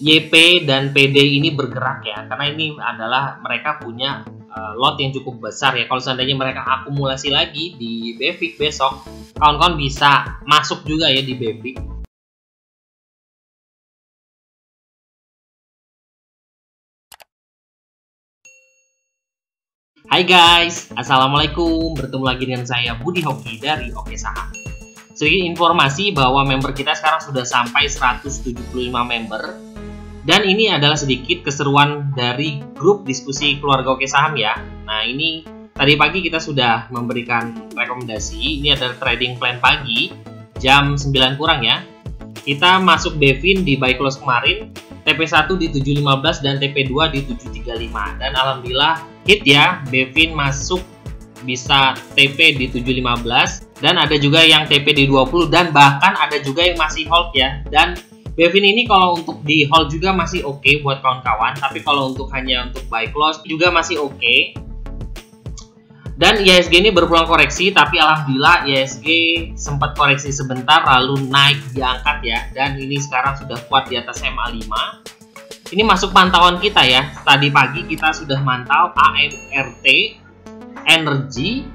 YP dan PD ini bergerak ya, karena ini adalah mereka punya lot yang cukup besar ya. Kalau seandainya mereka akumulasi lagi di BVIX besok, kawan-kawan bisa masuk juga ya di BVIX. Hai guys, assalamualaikum. Bertemu lagi dengan saya Budi Hoki dari Oke Saham. Sedikit informasi bahwa member kita sekarang sudah sampai 175 member. Dan ini adalah sedikit keseruan dari grup diskusi keluarga Oke Saham ya. Nah, ini tadi pagi kita sudah memberikan rekomendasi. Ini adalah trading plan pagi jam 9 kurang ya. Kita masuk Bevin di buy close kemarin, TP1 di 715 dan TP2 di 735. Dan alhamdulillah hit ya, Bevin masuk bisa TP di 715 dan ada juga yang TP di 20 dan bahkan ada juga yang masih hold ya. Dan Bevin ini kalau untuk di hold juga masih oke buat kawan-kawan, tapi kalau untuk hanya untuk buy close juga masih oke. Dan IHSG ini berpulang koreksi, tapi alhamdulillah IHSG sempat koreksi sebentar lalu naik diangkat ya, dan ini sekarang sudah kuat di atas MA5. Ini masuk pantauan kita ya. Tadi pagi kita sudah mantau AMRT, Energi,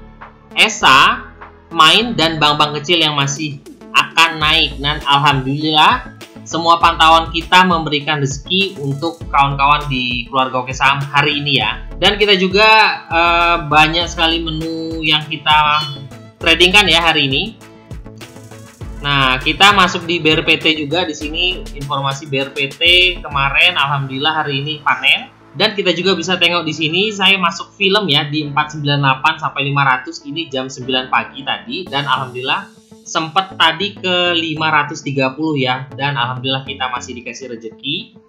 ESA, Main dan bank-bank kecil yang masih akan naik. Dan alhamdulillah semua pantauan kita memberikan rezeki untuk kawan-kawan di keluarga Oke Saham hari ini ya. Dan kita juga banyak sekali menu yang kita tradingkan ya hari ini. Nah, kita masuk di BRPT juga. Di sini informasi BRPT kemarin alhamdulillah hari ini panen. Dan kita juga bisa tengok di sini saya masuk film ya di 498 sampai 500 ini jam 9 pagi tadi, dan alhamdulillah sempat tadi ke 530 ya, dan alhamdulillah kita masih dikasih rezeki.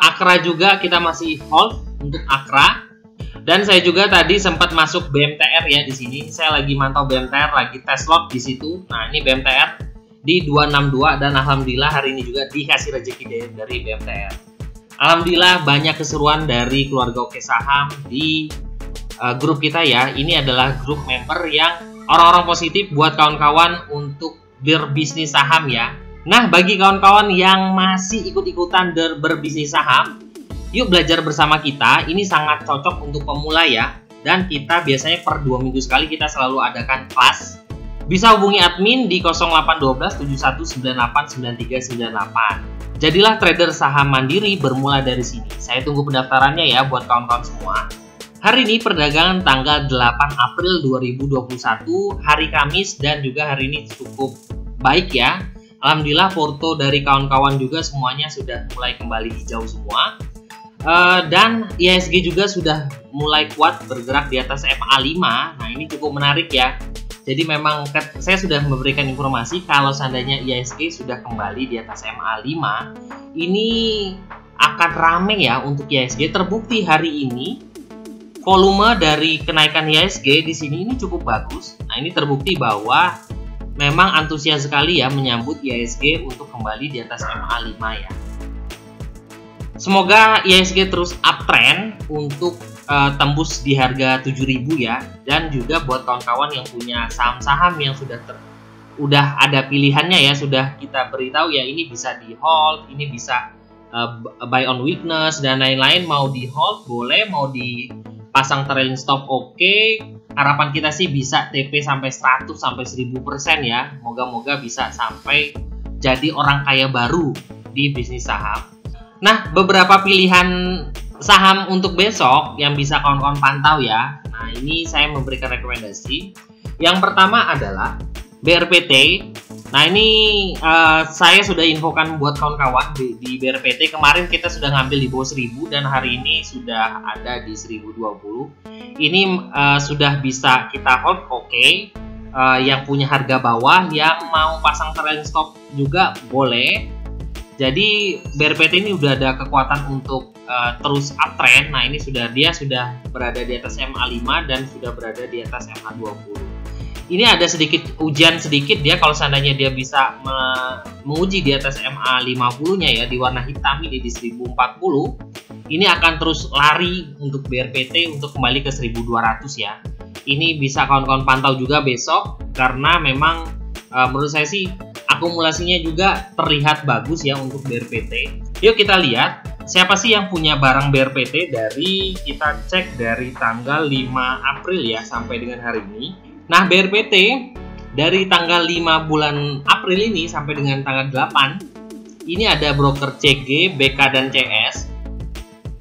Akra juga kita masih hold untuk Akra. Dan saya juga tadi sempat masuk BMTR ya di sini. Saya lagi mantau BMTR, lagi tes lot di situ. Nah, ini BMTR di 262 dan alhamdulillah hari ini juga dikasih rezeki dari BMTR. Alhamdulillah banyak keseruan dari keluarga Oke Saham di grup kita ya. Ini adalah grup member yang orang-orang positif buat kawan-kawan untuk berbisnis saham ya. Nah, bagi kawan-kawan yang masih ikut-ikutan berbisnis saham, yuk belajar bersama kita. Ini sangat cocok untuk pemula ya. Dan kita biasanya per 2 minggu sekali kita selalu adakan kelas. Bisa hubungi admin di 0812 7198 9398. Jadilah trader saham mandiri bermula dari sini. Saya tunggu pendaftarannya ya buat kawan-kawan semua. Hari ini perdagangan tanggal 8 April 2021, hari Kamis, dan juga hari ini cukup baik ya. Alhamdulillah foto dari kawan-kawan juga semuanya sudah mulai kembali hijau semua. Dan IHSG juga sudah mulai kuat bergerak di atas MA5. Nah, ini cukup menarik ya. Jadi memang saya sudah memberikan informasi kalau seandainya IHSG sudah kembali di atas MA5, ini akan rame ya untuk IHSG. Terbukti hari ini volume dari kenaikan IHSG di sini ini cukup bagus. Nah, ini terbukti bahwa memang antusias sekali ya menyambut IHSG untuk kembali di atas MA5 ya. Semoga IHSG terus uptrend untuk tembus di harga 7.000 ya. Dan juga buat kawan-kawan yang punya saham-saham yang sudah ada pilihannya ya, sudah kita beritahu ya, ini bisa di hold, ini bisa buy on weakness dan lain-lain. Mau di hold boleh, mau dipasang trailing stop oke. Harapan kita sih bisa TP sampai 100 sampai 1000% ya. Moga-moga bisa sampai jadi orang kaya baru di bisnis saham. Nah, beberapa pilihan saham untuk besok yang bisa kawan-kawan pantau ya. Nah, ini saya memberikan rekomendasi. Yang pertama adalah BRPT. Nah, ini saya sudah infokan buat kawan-kawan di BRPT. Kemarin kita sudah ngambil di bawah 1000 dan hari ini sudah ada di 1020. Ini sudah bisa kita hold oke. Yang punya harga bawah, yang mau pasang trailing stop juga boleh. Jadi BRPT ini udah ada kekuatan untuk terus uptrend. Nah, ini dia sudah berada di atas MA5 dan sudah berada di atas MA20. Ini ada sedikit ujian sedikit dia kalau seandainya dia bisa menguji di atas MA50-nya ya, di warna hitam ini di 1040. Ini akan terus lari untuk BRPT untuk kembali ke 1200 ya. Ini bisa kawan-kawan pantau juga besok karena memang menurut saya sih Akumulasinya juga terlihat bagus ya untuk BRPT. Yuk kita lihat siapa sih yang punya barang BRPT dari kita cek dari tanggal 5 April ya sampai dengan hari ini. Nah, BRPT dari tanggal 5 bulan April ini sampai dengan tanggal 8 ini ada broker CG, BK dan CS.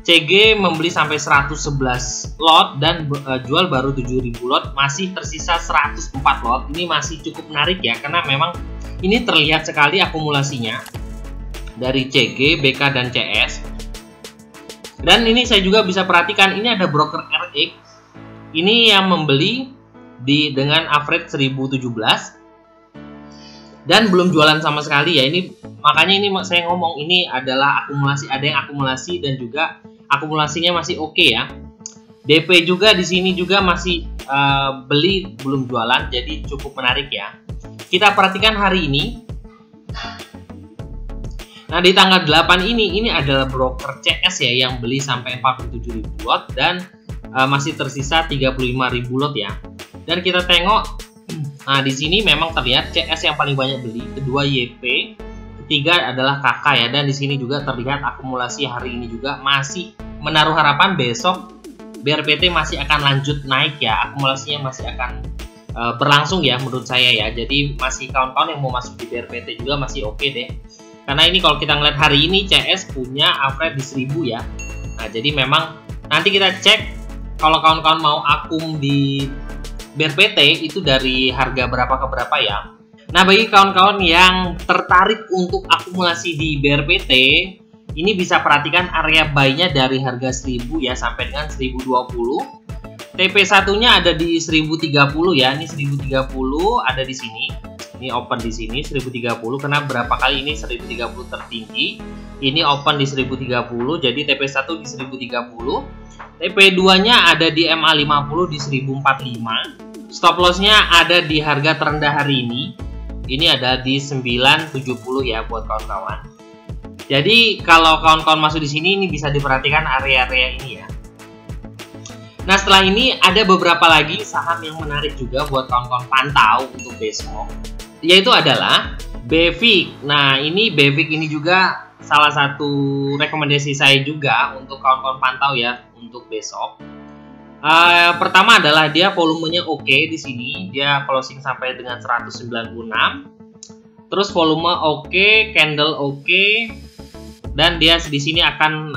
CG membeli sampai 111 lot dan jual baru 7.000 lot, masih tersisa 104 lot. Ini masih cukup menarik ya, karena memang ini terlihat sekali akumulasinya dari CG, BK dan CS. Dan ini saya juga bisa perhatikan ini ada broker RX. Ini yang membeli dengan average 1017 dan belum jualan sama sekali ya. Ini makanya ini saya ngomong ini adalah akumulasi, ada yang akumulasi dan juga akumulasinya masih oke ya. DP juga di sini juga masih beli belum jualan, jadi cukup menarik ya. Kita perhatikan hari ini. Nah, di tanggal 8 ini adalah broker CS ya yang beli sampai 47.000 lot dan masih tersisa 35.000 lot ya. Dan kita tengok, nah di sini memang terlihat CS yang paling banyak beli, kedua YP, ketiga adalah KK ya. Dan di sini juga terlihat akumulasi hari ini juga masih menaruh harapan besok BRPT masih akan lanjut naik ya, akumulasinya masih akan berlangsung ya menurut saya ya. Jadi masih kawan-kawan yang mau masuk di BRPT juga masih oke deh. Karena ini kalau kita ngeliat hari ini CS punya average di 1000 ya. Nah, jadi memang nanti kita cek kalau kawan-kawan mau akum di BRPT itu dari harga berapa ke berapa ya. Nah, bagi kawan-kawan yang tertarik untuk akumulasi di BRPT, ini bisa perhatikan area buy-nya dari harga 1000 ya sampai dengan 1020. TP1-nya ada di 1030 ya. Ini 1030 ada di sini. Ini open di sini 1030 karena berapa kali ini 1030 tertinggi. Ini open di 1030, jadi TP1 di 1030. TP2-nya ada di MA50 di 1045. Stop loss-nya ada di harga terendah hari ini. Ini ada di 970 ya buat kawan-kawan. Jadi kalau kawan-kawan masuk di sini ini bisa diperhatikan area-area ini ya. Nah, setelah ini ada beberapa lagi saham yang menarik juga buat kawan-kawan pantau untuk besok, yaitu adalah BEVIC. Nah, ini BEVIC ini juga salah satu rekomendasi saya juga untuk kawan-kawan pantau ya untuk besok. Pertama adalah dia volumenya oke di sini, dia closing sampai dengan 196. Terus volume oke, candle oke, dan dia di sini akan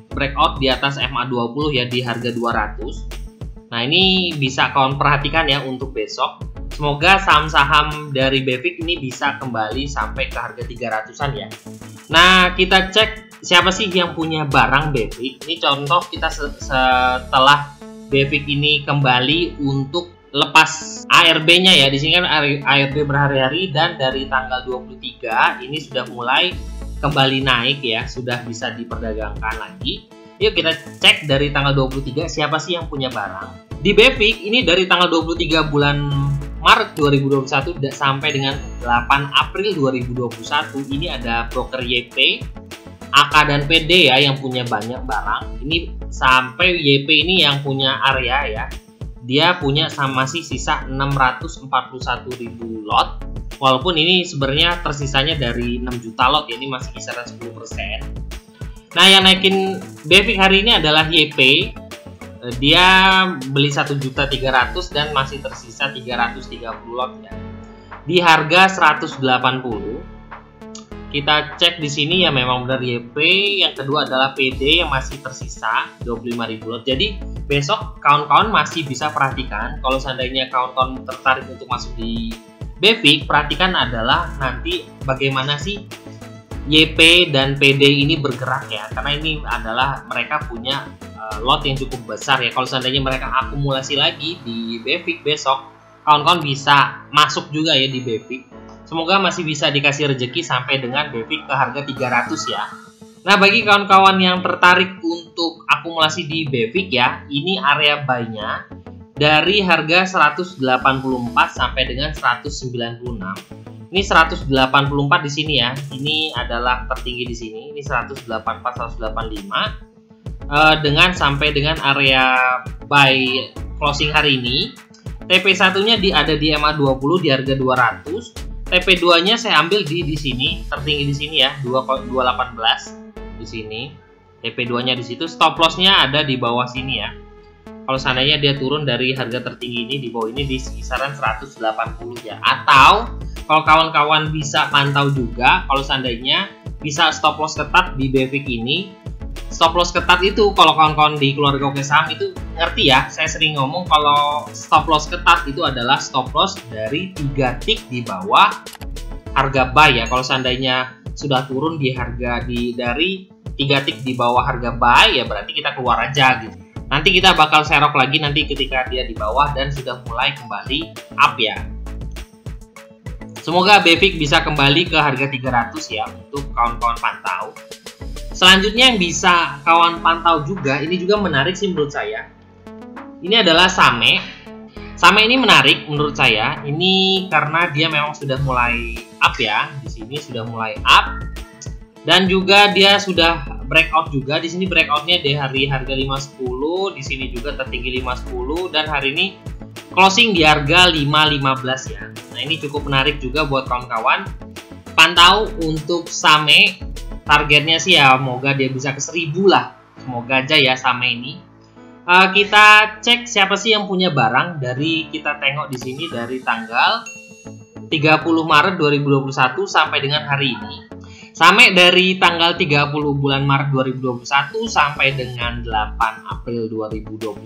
breakout di atas MA20 ya di harga 200. Nah, ini bisa kawan perhatikan ya untuk besok. Semoga saham-saham dari BEVIC ini bisa kembali sampai ke harga 300-an ya. Nah, kita cek siapa sih yang punya barang BEVIC. Ini contoh kita setelah BEVIC ini kembali untuk lepas ARB-nya ya. Di sini kan ARB berhari-hari dan dari tanggal 23 ini sudah mulai kembali naik ya, sudah bisa diperdagangkan lagi. Yuk kita cek dari tanggal 23 siapa sih yang punya barang. Di BEVIC ini dari tanggal 23 bulan Maret 2021 sampai dengan 8 April 2021 ini ada broker YP, AK dan PD ya yang punya banyak barang. Ini sampai YP ini yang punya area ya. Dia punya masih sisa 641.000 lot. Walaupun ini sebenarnya tersisanya dari 6 juta lot ya, ini masih kisaran 10%. Nah, yang naikin BEVIC hari ini adalah YP. Dia beli 1.300.000 dan masih tersisa 330 lot ya. Di harga 180. Kita cek di sini ya memang benar YP. Yang kedua adalah PD yang masih tersisa 25.000 lot. Jadi besok kawan-kawan masih bisa perhatikan kalau seandainya kawan-kawan tertarik untuk masuk di BEVIC, perhatikan adalah nanti bagaimana sih YP dan PD ini bergerak ya, karena ini adalah mereka punya lot yang cukup besar ya. Kalau seandainya mereka akumulasi lagi di BEVIC besok, kawan-kawan bisa masuk juga ya di BEVIC. Semoga masih bisa dikasih rezeki sampai dengan BEVIC ke harga 300 ya. Nah, bagi kawan-kawan yang tertarik untuk akumulasi di BEVIC ya, ini area buy-nya dari harga 184 sampai dengan 196. Ini 184 di sini ya. Ini adalah tertinggi di sini. Ini 184 185 dengan sampai dengan area buy closing hari ini. TP1-nya ada di MA20 di harga 200 TP2-nya saya ambil di sini, tertinggi di sini ya, 218 di sini. TP2-nya di situ, stop loss-nya ada di bawah sini ya. Kalau seandainya dia turun dari harga tertinggi ini di bawah ini di kisaran 180 ya. Atau kalau kawan-kawan bisa pantau juga, kalau seandainya bisa stop loss ketat di BFIX ini. Stop loss ketat itu kalau kawan-kawan di keluarga Oke Saham itu ngerti ya, saya sering ngomong kalau stop loss ketat itu adalah stop loss dari 3 tick di bawah harga buy ya. Kalau seandainya sudah turun di harga dari 3 tick di bawah harga buy ya berarti kita keluar aja gitu. Nanti kita bakal serok lagi nanti ketika dia di bawah dan sudah mulai kembali up ya. Semoga BFIX bisa kembali ke harga 300 ya untuk kawan-kawan pantau. Selanjutnya yang bisa kawan pantau juga, ini juga menarik sih menurut saya. Ini adalah SAME. SAME ini menarik menurut saya. Ini karena dia memang sudah mulai up ya. Di sini sudah mulai up. Dan juga dia sudah breakout juga. Di sini breakoutnya di harga 510, di sini juga tertinggi 510 dan hari ini closing di harga 515 ya. Nah, ini cukup menarik juga buat kawan-kawan. Pantau untuk SAME, targetnya sih ya semoga dia bisa ke 1000 lah. Semoga aja ya SAME ini. Kita cek siapa sih yang punya barang dari kita tengok di sini dari tanggal 30 Maret 2021 sampai dengan hari ini. SAME dari tanggal 30 bulan Maret 2021 sampai dengan 8 April 2021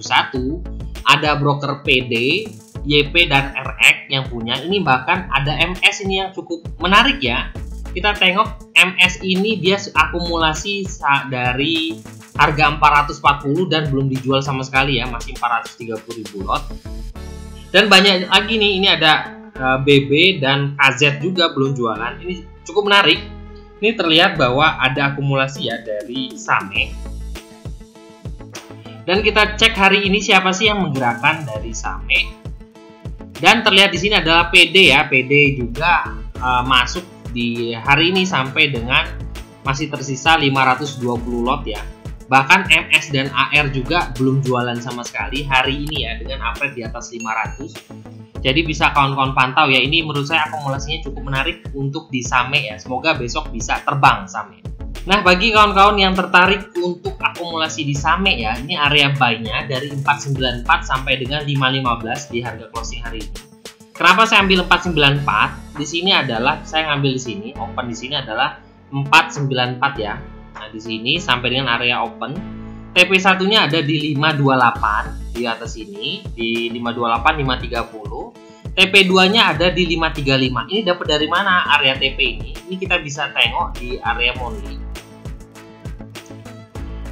ada broker PD, YP dan RX yang punya. Ini bahkan ada MS ini yang cukup menarik ya. Kita tengok MS ini dia akumulasi dari harga 440 dan belum dijual sama sekali ya, masih 430.000 lot. Dan banyak lagi nih, ini ada BB dan KZ juga belum jualan. Ini cukup menarik. Ini terlihat bahwa ada akumulasi ya dari SAME. Dan kita cek hari ini siapa sih yang menggerakkan dari SAME. Dan terlihat di sini adalah PD ya. PD juga masuk di hari ini sampai dengan masih tersisa 520 lot ya. Bahkan MS dan AR juga belum jualan sama sekali hari ini ya dengan average di atas 500. Jadi bisa kawan-kawan pantau ya, ini menurut saya akumulasinya cukup menarik untuk di SAME ya. Semoga besok bisa terbang SAME. Nah, bagi kawan-kawan yang tertarik untuk akumulasi di SAME ya, ini area buy-nya dari 494 sampai dengan 515 di harga closing hari ini. Kenapa saya ambil 494? Di sini adalah saya ngambil di sini, open di sini adalah 494 ya. Nah, di sini sampai dengan area open. TP1-nya ada di 528 di atas ini, di 528 530. TP2-nya ada di 535. Ini dapat dari mana area TP ini? Ini kita bisa tengok di area monthly.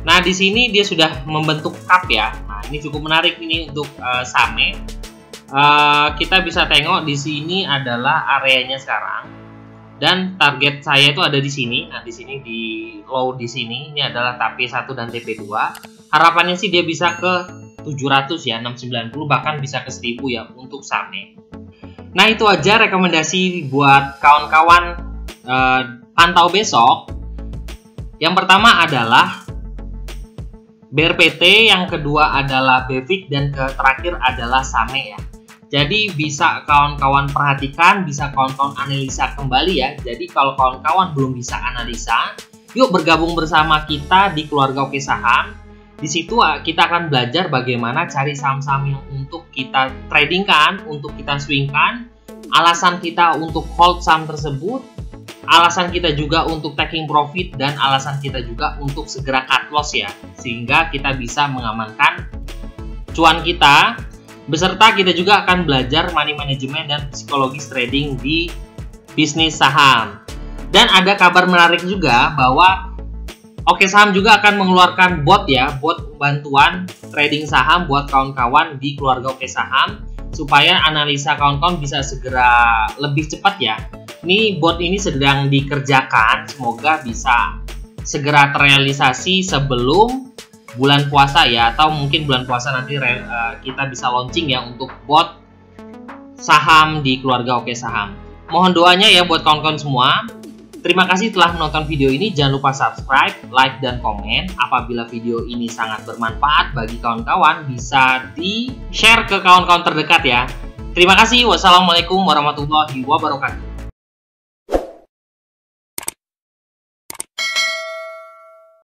Nah, di sini dia sudah membentuk cup ya. Nah, ini cukup menarik ini untuk SAME. Kita bisa tengok di sini adalah areanya sekarang. Dan target saya itu ada di sini. Nah, di sini di low di sini ini adalah TP1 dan TP2. Harapannya sih dia bisa ke 700 ya, 690 bahkan bisa ke 1000 ya untuk SAME. Nah, itu aja rekomendasi buat kawan-kawan pantau besok. Yang pertama adalah BRPT, yang kedua adalah BFIX dan terakhir adalah SAME ya. Jadi bisa kawan-kawan perhatikan, bisa kawan-kawan analisa kembali ya. Jadi kalau kawan-kawan belum bisa analisa, yuk bergabung bersama kita di keluarga Oke Saham. Di situ kita akan belajar bagaimana cari saham-saham yang untuk kita tradingkan, untuk kita swingkan, alasan kita untuk hold saham tersebut, alasan kita juga untuk taking profit, dan alasan kita juga untuk segera cut loss ya. Sehingga kita bisa mengamankan cuan kita. Beserta kita juga akan belajar money management dan psikologis trading di bisnis saham. Dan ada kabar menarik juga bahwa Oke Saham juga akan mengeluarkan bot ya, bot bantuan trading saham buat kawan-kawan di keluarga Oke Saham supaya analisa kawan-kawan bisa segera lebih cepat ya. Ini bot ini sedang dikerjakan, semoga bisa segera terrealisasi sebelum bulan puasa ya, atau mungkin bulan puasa nanti kita bisa launching ya untuk bot saham di keluarga Oke Saham. Mohon doanya ya buat kawan-kawan semua. Terima kasih telah menonton video ini. Jangan lupa subscribe, like, dan komen. Apabila video ini sangat bermanfaat bagi kawan-kawan, bisa di-share ke kawan-kawan terdekat ya. Terima kasih. Wassalamualaikum warahmatullahi wabarakatuh.